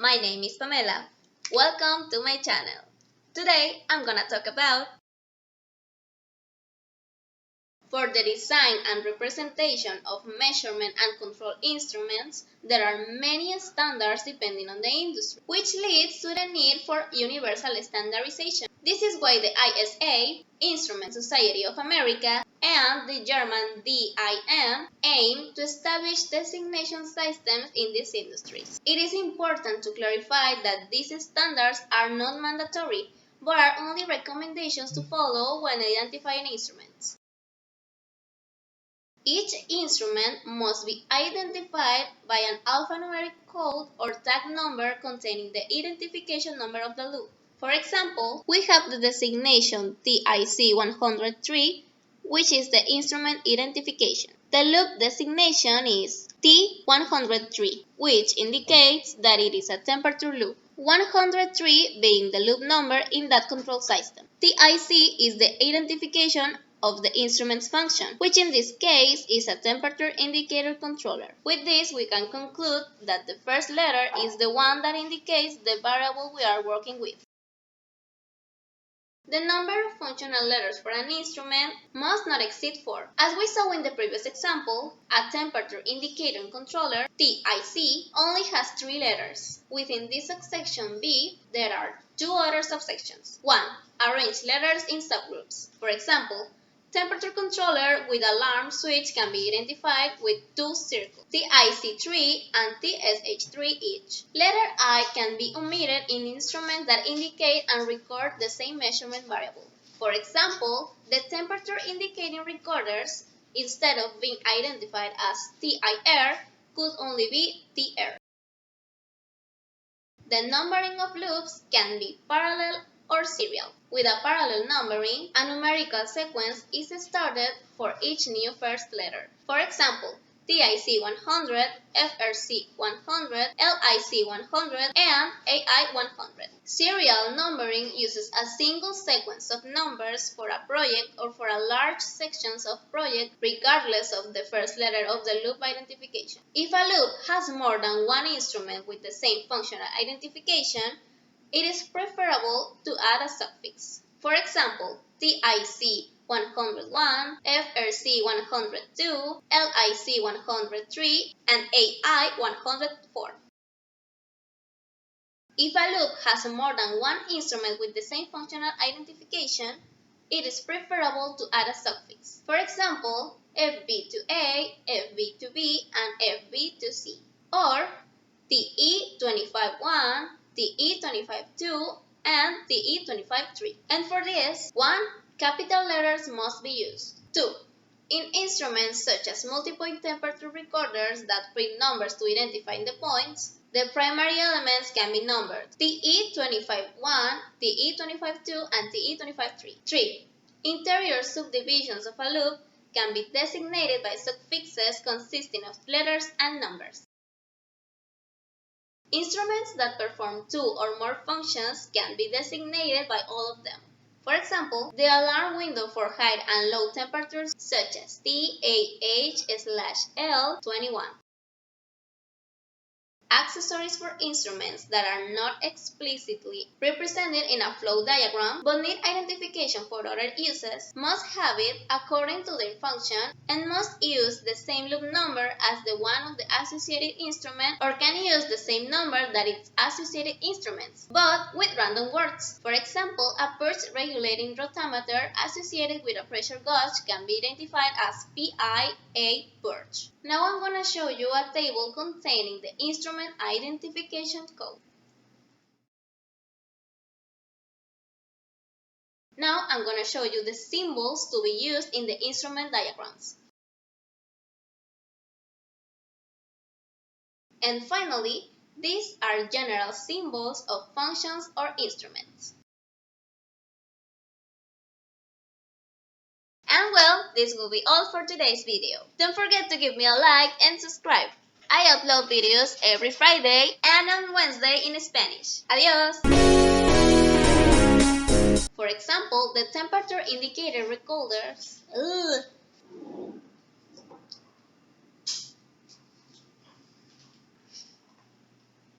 my name is Pamela. Welcome to my channel. Today I'm gonna talk about for the design and representation of measurement and control instruments, there are many standards depending on the industry, which leads to the need for universal standardization. This is why the ISA, Instrument Society of America, and the German DIN aim to establish designation systems in these industries. It is important to clarify that these standards are not mandatory, but are only recommendations to follow when identifying instruments. Each instrument must be identified by an alphanumeric code or tag number containing the identification number of the loop. For example, we have the designation TIC103, which is the instrument identification. The loop designation is T103, which indicates that it is a temperature loop, 103 being the loop number in that control system. TIC is the identification of the instrument's function, which in this case is a temperature indicator controller. With this, we can conclude that the first letter is the one that indicates the variable we are working with. The number of functional letters for an instrument must not exceed 4. As we saw in the previous example, a temperature indicator controller, TIC, only has 3 letters. Within this subsection B, there are 2 other subsections. 1. Arrange letters in subgroups. For example, temperature controller with alarm switch can be identified with 2 circles, TIC3 and TSH3 each. Letter I can be omitted in instruments that indicate and record the same measurement variable. For example, the temperature indicating recorders, instead of being identified as TIR, could only be TR. The numbering of loops can be parallel or serial. With a parallel numbering, a numerical sequence is started for each new first letter. For example, TIC 100, FRC 100, LIC 100, and AI 100. Serial numbering uses a single sequence of numbers for a project or for a large sections of project regardless of the first letter of the loop identification. If a loop has more than one instrument with the same functional identification, it is preferable to add a suffix. For example, TIC 101, FRC 102, LIC 103, and AI 104. If a loop has more than one instrument with the same functional identification, it is preferable to add a suffix. For example, FB to A, FB to B, and FB to C, or TE25-1, TE25-2, and TE25-3. And for this, 1. Capital letters must be used. 2. In instruments such as multi-point temperature recorders that print numbers to identify the points, the primary elements can be numbered TE25-1, TE25-2, and TE25-3. 3. Interior subdivisions of a loop can be designated by suffixes consisting of letters and numbers. Instruments that perform 2 or more functions can be designated by all of them. For example, the alarm window for high and low temperatures such as TAH/L21. Accessories for instruments that are not explicitly represented in a flow diagram but need identification for other uses must have it according to their function and must use the same loop number as the one of the associated instrument, or can use the same number that its associated instruments, but with random words. For example, a purge regulating rotameter associated with a pressure gauge can be identified as PIA purge. Now I'm going to show you a table containing the instrument identification code. Now I'm going to show you the symbols to be used in the instrument diagrams. And finally, these are general symbols of functions or instruments. And well, this will be all for today's video. Don't forget to give me a like and subscribe. I upload videos every Friday and on Wednesday in Spanish. Adiós! For example, the temperature indicator recorders